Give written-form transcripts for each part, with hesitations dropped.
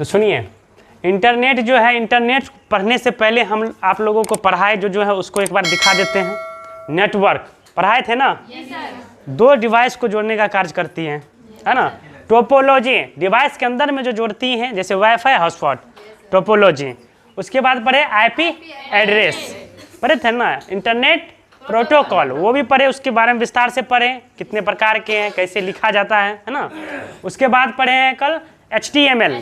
तो सुनिए, इंटरनेट जो है, इंटरनेट पढ़ने से पहले हम आप लोगों को पढ़ाए जो है उसको एक बार दिखा देते हैं। नेटवर्क पढ़ाए थे ना? दो डिवाइस को जोड़ने का कार्य करती है ना? टोपोलॉजी डिवाइस के अंदर में जो जोड़ती हैं, जैसे वाईफाई हॉटस्पॉट, टोपोलॉजी। उसके बाद पढ़े आईपी एड्रेस, पढ़े थे ना? इंटरनेट प्रोटोकॉल वो भी पढ़े, उसके बारे में विस्तार से पढ़े, कितने प्रकार के हैं, कैसे लिखा जाता है ना? उसके बाद पढ़े हैं कल HTML,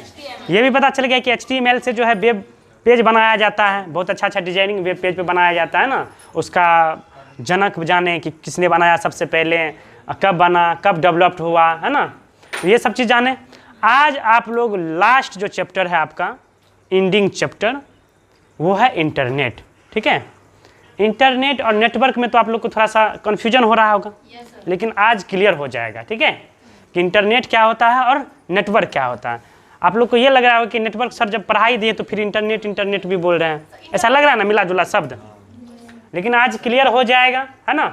ये भी पता चल गया कि HTML से जो है वेब पेज बनाया जाता है, बहुत अच्छा डिजाइनिंग वेब पेज पे बनाया जाता है ना? उसका जनक जाने कि किसने बनाया सबसे पहले, कब बना, कब डेवलप्ड हुआ, है ना? तो ये सब चीज़ जाने। आज आप लोग लास्ट जो चैप्टर है आपका, एंडिंग चैप्टर, वो है इंटरनेट। ठीक है, इंटरनेट और नेटवर्क में तो आप लोग को थोड़ा सा कन्फ्यूजन हो रहा होगा, लेकिन आज क्लियर हो जाएगा। ठीक है, कि इंटरनेट क्या होता है और नेटवर्क क्या होता है। आप लोग को ये लग रहा होगा कि नेटवर्क सर जब पढ़ाई दिए तो फिर इंटरनेट भी बोल रहे हैं, ऐसा लग रहा है ना, मिला जुला शब्द, लेकिन आज क्लियर हो जाएगा, है ना?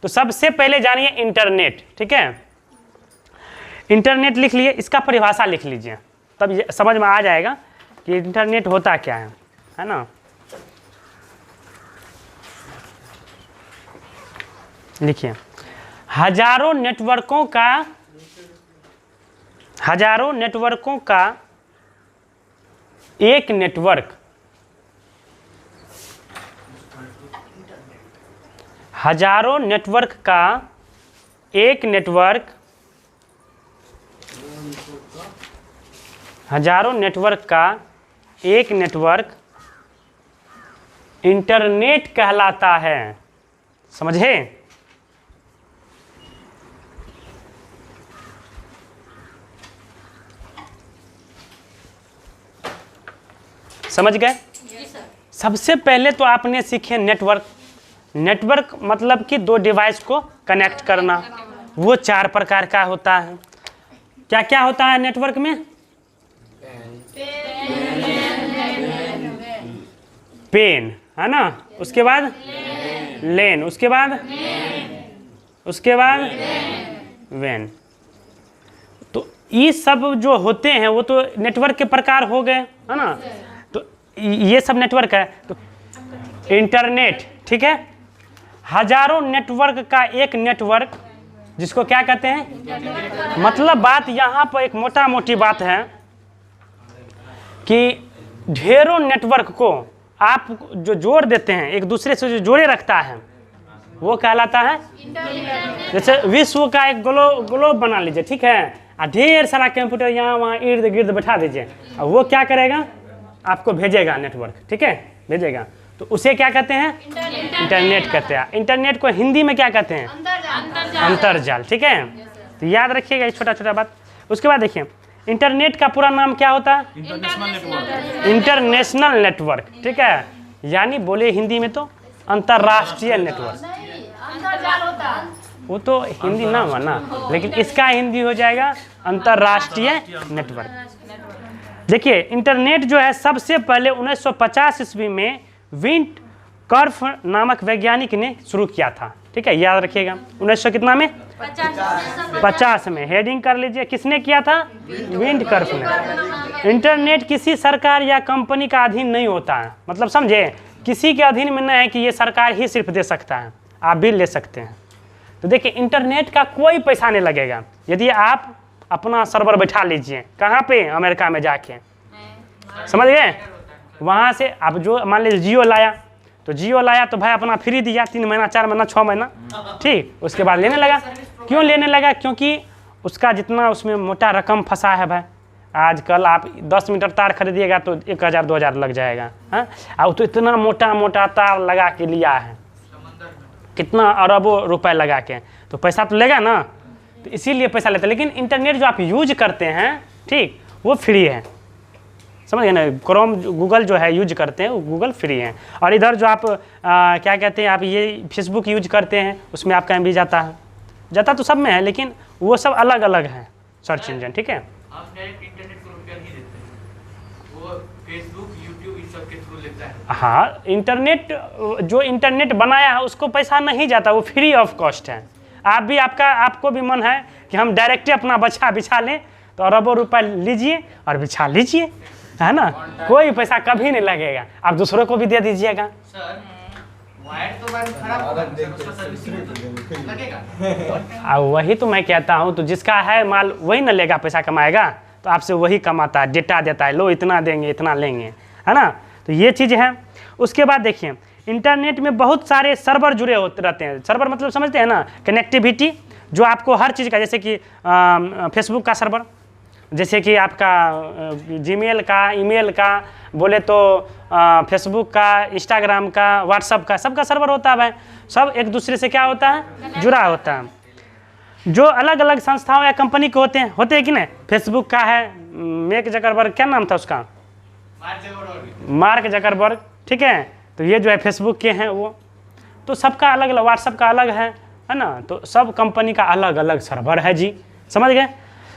तो सबसे पहले जानिए इंटरनेट। ठीक है, इंटरनेट लिख लिए, इसका परिभाषा लिख लीजिए, तब ये समझ में आ जाएगा कि इंटरनेट होता क्या है ना? लिखिए, हजारों नेटवर्कों का एक नेटवर्क, हजारों नेटवर्क का एक नेटवर्क, हजारों नेटवर्क का एक नेटवर्क इंटरनेट कहलाता है। समझे? समझ गए? सबसे पहले तो आपने सीखे नेटवर्क। नेटवर्क मतलब कि दो डिवाइस को कनेक्ट करना, वो 4 प्रकार का होता है। क्या क्या होता है नेटवर्क में? पेन, है ना? उसके बाद लेन, उसके बाद वैन। तो ये सब जो होते हैं वो तो नेटवर्क के प्रकार हो गए, है ना? तो ये सब नेटवर्क है। तो इंटरनेट, ठीक है, हजारों नेटवर्क का एक नेटवर्क, जिसको क्या कहते हैं? मतलब बात यहाँ पर एक मोटा मोटी बात है कि ढेरों नेटवर्क को आप जो जोड़ देते हैं, एक दूसरे से जो जोड़े रखता है, वो कहलाता है। जैसे विश्व का एक ग्लोब बना लीजिए, ठीक है, और ढेर सारा कंप्यूटर यहाँ वहाँ इर्द गिर्द बैठा दीजिए, और वो क्या करेगा? आपको भेजेगा नेटवर्क, ठीक है, भेजेगा। तो उसे क्या कहते हैं? इंटरनेट कहते हैं। इंटरनेट को हिंदी में क्या कहते हैं? अंतरजाल। ठीक है, तो याद रखिएगा ये छोटा छोटा बात। उसके बाद देखिए, इंटरनेट का पूरा नाम क्या होता है? International network. ठीक है, यानी बोले हिंदी में तो अंतरराष्ट्रीय नेटवर्क। वो तो हिंदी ना हुआ ना, लेकिन इसका हिंदी हो जाएगा अंतरराष्ट्रीय नेटवर्क। देखिए, इंटरनेट जो है सबसे पहले 1950 ईस्वी में विंट कर्फ नामक वैज्ञानिक ने शुरू किया था। ठीक है, याद रखिएगा, 1900 कितना में? 50 में। हेडिंग कर लीजिए, किसने किया था? विंट कर्फ ने। इंटरनेट किसी सरकार या कंपनी का अधीन नहीं होता है, मतलब समझे, किसी के अधीन में नहीं है कि ये सरकार ही सिर्फ दे सकता है, आप भी ले सकते हैं। तो देखिए, इंटरनेट का कोई पैसा नहीं लगेगा यदि आप अपना सर्वर बैठा लीजिए। कहाँ पे? अमेरिका में जाके, समझ गए? वहाँ से आप जो मान लीजिए जियो लाया, तो जियो लाया तो भाई अपना फ्री दिया 3 महीना 4 महीना 6 महीना, ठीक, उसके बाद लेने लगा। क्यों लेने लगा? क्योंकि उसका जितना उसमें मोटा रकम फंसा है भाई। आजकल आप 10 मीटर तार खरीदिएगा तो 1000 2000 लग जाएगा, हाँ, और तो इतना मोटा मोटा तार लगा के लिया है, कितना अरबों रुपए लगा के, तो पैसा तो लेगा ना, तो इसीलिए पैसा लेते हैं। लेकिन इंटरनेट जो आप यूज करते हैं, ठीक, वो फ्री है, समझ गए ना? क्रोम गूगल जो है यूज करते हैं, वो गूगल फ्री है। और इधर जो आप क्या कहते हैं, आप ये फेसबुक यूज करते हैं, उसमें आपका MB जाता तो सब में है, लेकिन वो सब अलग अलग है सर्च इंजन। ठीक है, आप डायरेक्ट इंटरनेट को रुपया नहीं देते, वो फेसबुक यूट्यूब इन सब के थ्रू लेता है। हाँ, इंटरनेट जो इंटरनेट बनाया है उसको पैसा नहीं जाता, वो फ्री ऑफ कॉस्ट है। आपको भी मन है कि हम डायरेक्ट अपना बच्चा बिछा लें, तो तो अरबों रुपए लीजिए और बिछा लीजिए, है ना, कोई पैसा कभी नहीं लगेगा, आप दूसरों को भी दे दीजिएगा। सर वायर तो वायर खराब होगा, सर उसका सर्विसिंग लगेगा। अब वही तो मैं कहता हूँ, तो जिसका है माल वही ना लेगा, पैसा कमाएगा, तो आपसे वही कमाता है, डेटा देता है, लो इतना देंगे इतना लेंगे, है ना। तो ये चीज़ है। उसके बाद देखिए इंटरनेट में बहुत सारे सर्वर जुड़े होते रहते हैं। सर्वर मतलब समझते हैं ना, कनेक्टिविटी, जो आपको हर चीज़ का, जैसे कि फेसबुक का सर्वर, जैसे कि आपका जीमेल का, ईमेल का, बोले तो फेसबुक का, इंस्टाग्राम का, व्हाट्सअप का, सबका सर्वर होता है भाई, सब एक दूसरे से क्या होता है, जुड़ा होता है। जो अलग अलग संस्थाओं या कंपनी के होते हैं कि नहीं, फेसबुक का है मार्क जकरबर्ग, क्या नाम था उसका, मार्क जकरबर्ग, ठीक है। तो ये जो है फेसबुक के हैं वो, तो सबका अलग अलग, व्हाट्सअप का अलग है ना, तो सब कंपनी का अलग अलग सर्वर है जी, समझ गए।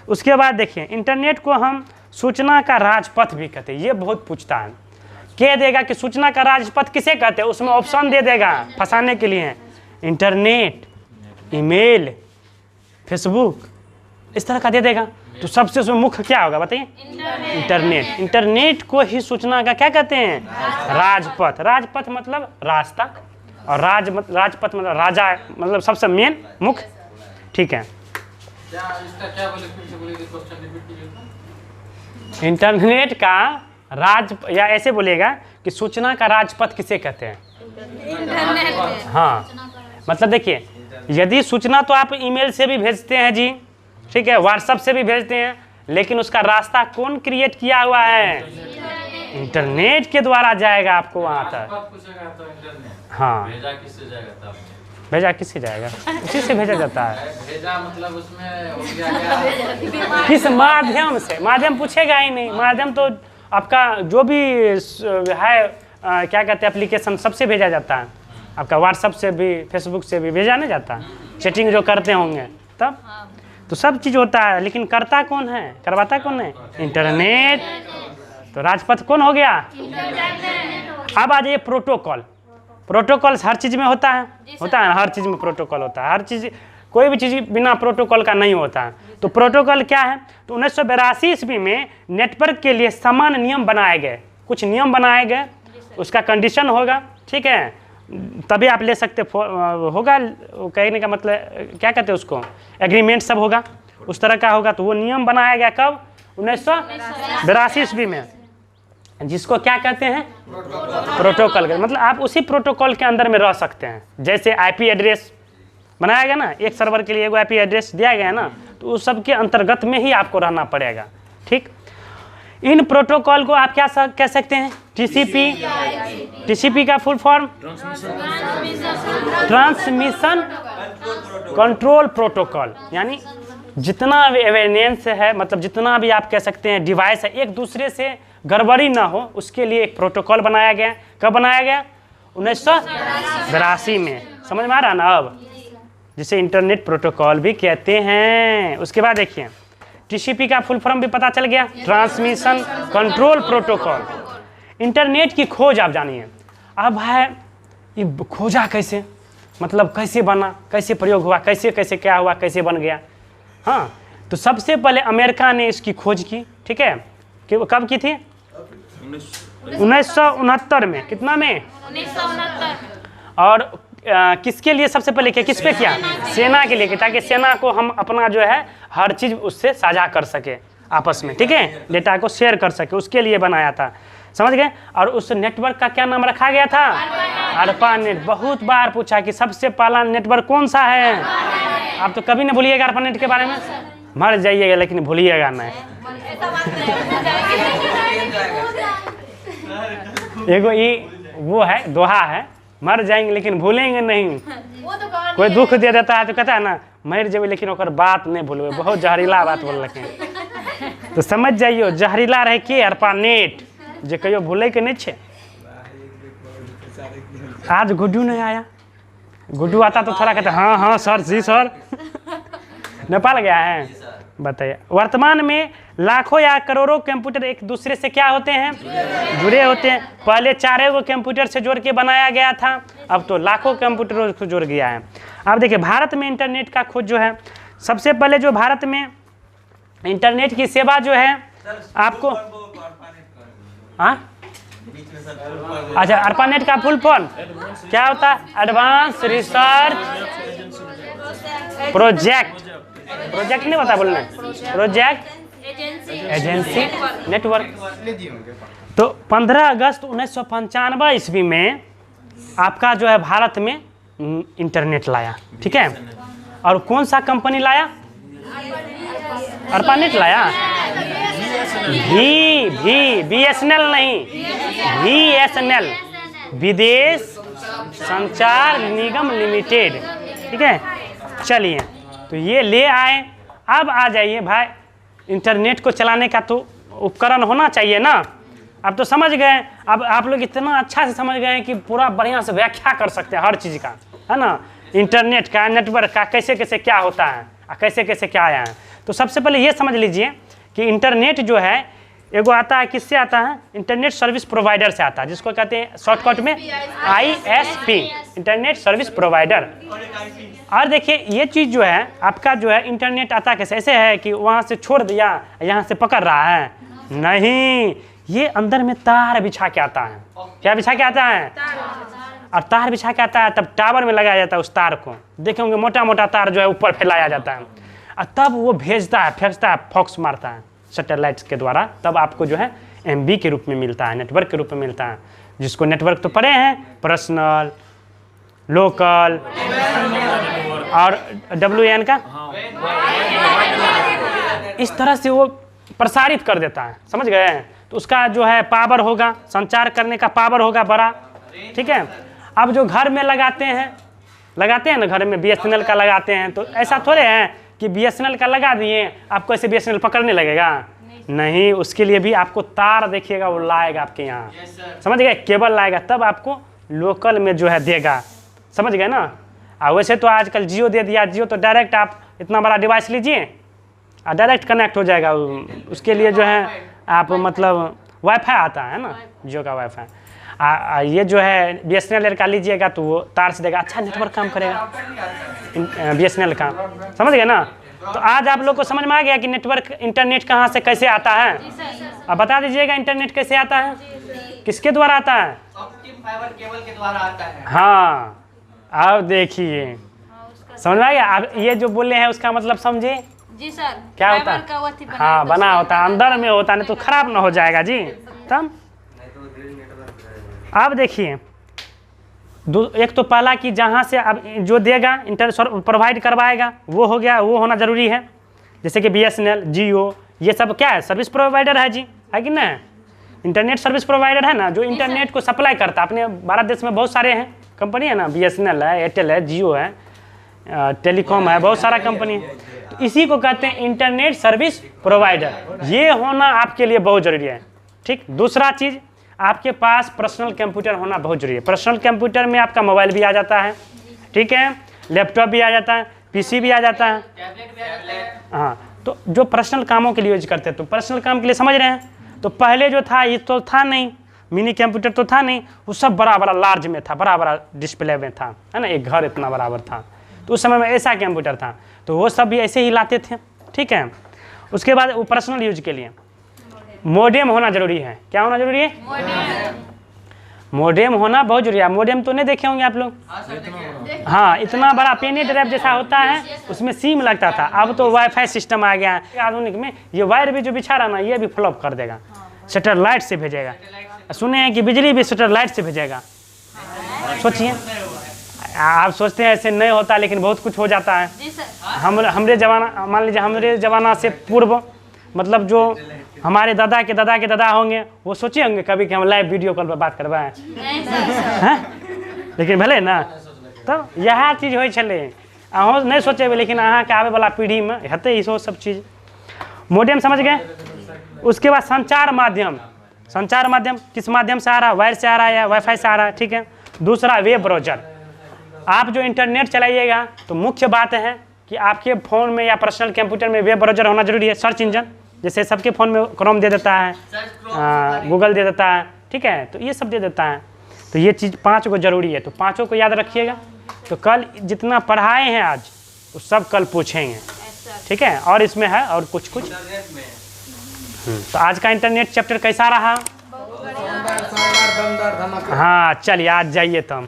उसके बाद देखिए इंटरनेट को हम सूचना का राजपथ भी कहते हैं। ये बहुत पूछता है, कह देगा कि सूचना का राजपथ किसे कहते हैं, उसमें ऑप्शन दे देगा फंसाने के लिए, इंटरनेट, ईमेल, फेसबुक, इस तरह का दे देगा। तो सबसे उसमें मुख्य क्या होगा बताइए, इंटरनेट। इंटरनेट को ही सूचना का क्या कहते हैं, राजपथ। राजपथ मतलब रास्ता, और राजपथ मतलब राजा, मतलब सबसे मेन मुख्य, ठीक है। इसका क्या बोले, फिर से बोलिए, क्वेश्चन रिपीट कीजिए। इंटरनेट का राज, या ऐसे बोलेगा कि सूचना का राजपथ किसे कहते हैं, इंटरनेट। हाँ, मतलब देखिए यदि सूचना तो आप ईमेल से भी भेजते हैं जी, ठीक है, व्हाट्सएप से भी भेजते हैं, लेकिन उसका रास्ता कौन क्रिएट किया हुआ है, इंटरनेट के द्वारा जाएगा आपको वहाँ तक। पूछेगा तो इंटरनेट, हाँ, भेजा किससे जाएगा तब, भेजा किससे जाएगा, उसी से भेजा जाता है। भेजा मतलब उसमें हो गया क्या, किस माध्यम से, माध्यम पूछेगा ही नहीं, माध्यम तो आपका जो भी है क्या कहते हैं एप्लीकेशन, सबसे भेजा जाता है। आपका व्हाट्सएप से भी, फेसबुक से भी भेजा नहीं जाता, चैटिंग जो करते होंगे तब, तो सब चीज़ होता है, लेकिन करता कौन है, करवाता कौन है, इंटरनेट। तो राजपथ कौन हो गया। अब आ जाइए प्रोटोकॉल। प्रोटोकॉल हर चीज़ में होता है ना, हर चीज़ में प्रोटोकॉल होता है, हर चीज़, कोई भी चीज़ बिना प्रोटोकॉल का नहीं होता है। तो प्रोटोकॉल क्या है, तो 1982 ईस्वी में नेटवर्क के लिए समान नियम बनाए गए, कुछ नियम बनाए गए, उसका कंडीशन होगा, ठीक है, तभी आप ले सकते होगा, कहने का मतलब क्या कहते हैं उसको, एग्रीमेंट सब होगा, उस तरह का होगा। तो वो नियम बनाया गया कब, 1982 ईस्वी में, जिसको क्या कहते हैं, प्रोटोकॉल। मतलब आप उसी प्रोटोकॉल के अंदर में रह सकते हैं। जैसे आईपी एड्रेस बनाया गया ना, एक सर्वर के लिए एक आईपी एड्रेस दिया गया है ना, तो उस सब के अंतर्गत में ही आपको रहना पड़ेगा, ठीक। इन प्रोटोकॉल को आप क्या कह सकते हैं, टीसीपी। टीसीपी का full form transmission control protocol, यानी जितना भी एवेनेंस है, मतलब जितना भी आप कह सकते हैं डिवाइस है, एक दूसरे से गड़बड़ी ना हो, उसके लिए एक प्रोटोकॉल बनाया गया। कब बनाया गया, 1982 में। समझ में आ रहा ना अब, जिसे इंटरनेट प्रोटोकॉल भी कहते हैं। उसके बाद देखिए टीसीपी का फुल फॉर्म भी पता चल गया, ट्रांसमिशन कंट्रोल प्रोटोकॉल। इंटरनेट की खोज आप जानिए। अब है ये खोजा कैसे, मतलब कैसे बना, कैसे प्रयोग हुआ, कैसे कैसे क्या हुआ, कैसे बन गया। हाँ, तो सबसे पहले अमेरिका ने इसकी खोज की, ठीक है, कि वो कब की थी, 1969 में। कितना में, 1969। और किसके लिए सबसे पहले किया, किस पे किया, सेना के लिए, ताकि सेना को हम अपना जो है हर चीज़ उससे साझा कर सके आपस में, ठीक है, डेटा को शेयर कर सके, उसके लिए बनाया था। समझ गए। और उस नेटवर्क का क्या नाम रखा गया था, ARPANET। बहुत बार पूछा कि सबसे पहला नेटवर्क कौन सा है। आप तो कभी नहीं भूलिएगा ARPANET के बारे में, मर जाइएगा लेकिन भूलिएगा नहीं। एगो ये वो है दोहा है, मर जाएंगे लेकिन भूलेंगे नहीं। कोई दुख दे देता है तो कहता है ना मर जेबे लेकिन ओकर बात नहीं भूलबे, बहुत जहरीला बात बोललके। तो समझ जाइयो जहरीला रहे के ARPANET, जे कहियो भूले के नहीं छे। आज गुड्डू नहीं आया, गुड्डू आता तो थोड़ा कहते हाँ हाँ सर जी सर। नेपाल गया है, बताइए। वर्तमान में लाखों या करोड़ों कंप्यूटर एक दूसरे से क्या होते हैं, जुड़े होते हैं। पहले 4 कंप्यूटर से जोड़ के बनाया गया था, अब तो लाखों कंप्यूटरों को जोड़ गया है। अब देखिए भारत में इंटरनेट का खोज जो है, सबसे पहले जो भारत में इंटरनेट की सेवा जो है आपको, हाँ अच्छा, ARPANET का फुल फॉर्म क्या होता है? एडवांस रिसर्च प्रोजेक्ट, प्रोजेक्ट नहीं होता बोलना, प्रोजेक्ट एजेंसी नेटवर्क। तो 15 अगस्त 1995 ईस्वी में आपका जो है भारत में इंटरनेट लाया, ठीक है। और कौन सा कंपनी लाया? ARPANET लाया। BSNL नहीं, BSNL, विदेश संचार निगम लिमिटेड, ठीक है। चलिए, तो ये ले आए। अब आ जाइए भाई, इंटरनेट को चलाने का तो उपकरण होना चाहिए ना। अब तो समझ गए, अब आप लोग इतना अच्छा से समझ गए कि पूरा बढ़िया से व्याख्या कर सकते हैं हर चीज़ का, है ना। इंटरनेट का, नेटवर्क का कैसे कैसे क्या होता है और कैसे कैसे क्या आया है। तो सबसे पहले ये समझ लीजिए कि इंटरनेट जो है एगो आता है, किससे आता है? इंटरनेट सर्विस प्रोवाइडर से आता है, जिसको कहते हैं शॉर्टकट में ISP, इंटरनेट सर्विस प्रोवाइडर। और देखिए ये चीज़ जो है आपका जो है इंटरनेट आता कैसे? ऐसे है कि वहाँ से छोड़ दिया, यहाँ से पकड़ रहा है, नहीं, ये अंदर में तार बिछा के आता है। क्या बिछा के आता है? और तार बिछा के आता है, तब टावर में लगाया जाता है। उस तार को देखेंगे मोटा मोटा तार जो है ऊपर फैलाया जाता है, और तब वो भेजता है, फेंकता है, फॉक्स मारता है सैटेलाइट्स के द्वारा, तब आपको जो है MB के रूप में मिलता है, नेटवर्क के रूप में मिलता है। जिसको नेटवर्क तो पढ़े हैं, पर्सनल, लोकल और WAN का, इस तरह से वो प्रसारित कर देता है, समझ गए। तो उसका जो है पावर होगा, संचार करने का पावर होगा बड़ा, ठीक है। अब जो घर में लगाते हैं ना, घर में BSNL का लगाते हैं, तो ऐसा थोड़े है कि BSNL का लगा दिए आपको ऐसे BSNL पकड़ने लगेगा, नहीं, उसके लिए भी आपको तार देखिएगा वो लाएगा आपके यहाँ, समझ गए, केबल लाएगा, तब आपको लोकल में जो है देगा, समझ गए ना। और वैसे तो आजकल जियो दे दिया, जियो तो डायरेक्ट आप इतना बड़ा डिवाइस लीजिए और डायरेक्ट कनेक्ट हो जाएगा। उसके लिए जो है आप मतलब वाईफाई आता है ना, जियो का वाईफाई। ये जो है BSNL का लीजिएगा तो वो तार से देगा, अच्छा नेटवर्क काम करेगा BSNL का, समझ गए ना। तो आज आप लोग को समझ में आ गया कि नेटवर्क, इंटरनेट कहाँ से कैसे आता है। अब बता दीजिएगा इंटरनेट कैसे आता है, किसके द्वारा आता है? ऑप्टिक फाइबर केबल के द्वारा आता है। हाँ, अब देखिए समझ में आ गया। अब ये जो बोले हैं उसका मतलब समझे जी सर, क्या होता है? हाँ, बना होता है, अंदर में होता है, नहीं तो खराब ना हो जाएगा जी। तब अब देखिए, एक तो पहला कि जहाँ से अब जो देगा इंटरनेट प्रोवाइड करवाएगा वो हो गया, वो होना ज़रूरी है। जैसे कि BSNL, जियो, ये सब क्या है? सर्विस प्रोवाइडर है जी, है कि नहीं? इंटरनेट सर्विस प्रोवाइडर है ना, जो इंटरनेट को सप्लाई करता है। अपने भारत देश में बहुत सारे हैं कंपनी है ना, BSNL है, एयरटेल है, जियो है, टेलीकॉम है, बहुत सारा कंपनी है। तो इसी को कहते हैं इंटरनेट सर्विस प्रोवाइडर। ये होना आपके लिए बहुत ज़रूरी है, ठीक। दूसरा चीज़, आपके पास पर्सनल कंप्यूटर होना बहुत जरूरी है। पर्सनल कंप्यूटर में आपका मोबाइल भी आ जाता है, ठीक है, लैपटॉप भी आ जाता है, PC भी आ जाता है, हाँ। तो जो पर्सनल कामों के लिए यूज करते हैं, तो पर्सनल काम के लिए समझ रहे हैं। तो पहले जो था ये तो था नहीं, मिनी कंप्यूटर तो था नहीं, वो सब बड़ा बड़ा लार्ज में था, बड़ा बड़ा डिस्प्ले में था, है ना, एक घर इतना बराबर था। तो उस समय में ऐसा कंप्यूटर था, तो वो सब भी ऐसे ही लाते थे, ठीक है। उसके बाद वो पर्सनल यूज के लिए मोडेम होना जरूरी है। क्या होना जरूरी है? मोडेम होना बहुत जरूरी है। मोडेम तो नहीं देखे होंगे आप लोग? हाँ, इतना बड़ा पेनी ड्राइव जैसा होता है, उसमें सिम लगता था। अब तो वाईफाई सिस्टम आ गया है आधुनिक में। ये वायर भी जो बिछा रहा ना, ये भी फ्लॉप कर देगा, सैटेलाइट से भेजेगा। सुने हैं कि बिजली भी सैटेलाइट से भेजेगा। सोचिए, आप सोचते हैं ऐसे नहीं होता, लेकिन बहुत कुछ हो जाता है। हमरे जमाना, मान लीजिए हमरे जमाना से पूर्व, मतलब जो हमारे दादा के दादा होंगे, वो सोचे होंगे कभी कि हम लाइव वीडियो कॉल पर बात करवाएं, लेकिन भले ना, तब यह चीज़ हो छे। अहों नहीं सोचे, लेकिन अहाँ के आवे वाला पीढ़ी में हेतै इसो सब चीज़। मोडेम समझ गए। उसके बाद संचार माध्यम। संचार माध्यम किस माध्यम से आ रहा है? वायर से आ रहा है या वाईफाई से आ रहा है, ठीक है। दूसरा, वेब ब्राउज़र। आप जो इंटरनेट चलाइएगा तो मुख्य बात है कि आपके फ़ोन में या पर्सनल कंप्यूटर में वेब ब्राउज़र होना जरूरी है। सर्च इंजन, जैसे सबके फ़ोन में क्रोम दे देता है, गूगल दे देता है, ठीक है, तो ये सब दे देता है। तो ये चीज़ 5 को जरूरी है, तो 5 को याद रखिएगा। तो कल जितना पढ़ाए हैं आज, वो सब कल पूछेंगे, ठीक है, और इसमें है और कुछ कुछ। तो आज का इंटरनेट चैप्टर कैसा रहा? हाँ चलिए आज जाइए तो हम